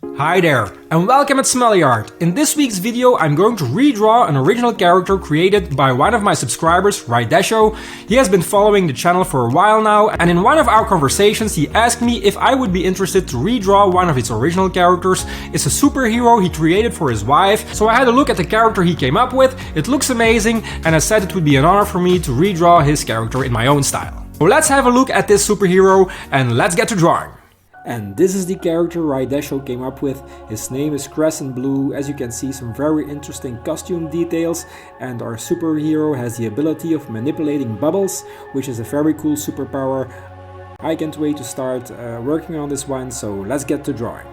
Hi there, and welcome at Smully Art. In this week's video I'm going to redraw an original character created by one of my subscribers, Rydescho. He has been following the channel for a while now, and in one of our conversations he asked me if I would be interested to redraw one of his original characters. It's a superhero he created for his wife, so I had a look at the character he came up with. It looks amazing, and I said it would be an honor for me to redraw his character in my own style. So let's have a look at this superhero, and let's get to drawing. And this is the character Rydescho came up with. His name is Crescent Blue. As you can see, some very interesting costume details, and our superhero has the ability of manipulating bubbles, which is a very cool superpower. I can't wait to start working on this one, so let's get to drawing.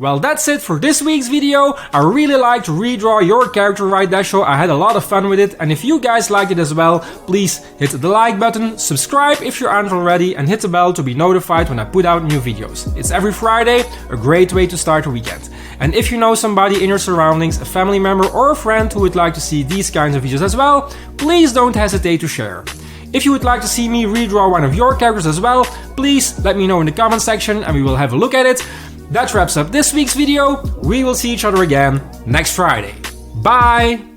Well, that's it for this week's video. I really like to redraw your character Rydescho. I had a lot of fun with it, and if you guys liked it as well, please hit the like button, subscribe if you aren't already, and hit the bell to be notified when I put out new videos. It's every Friday, a great way to start the weekend. And if you know somebody in your surroundings, a family member or a friend who would like to see these kinds of videos as well, please don't hesitate to share. If you would like to see me redraw one of your characters as well, please let me know in the comment section and we will have a look at it. That wraps up this week's video. We will see each other again next Friday. Bye!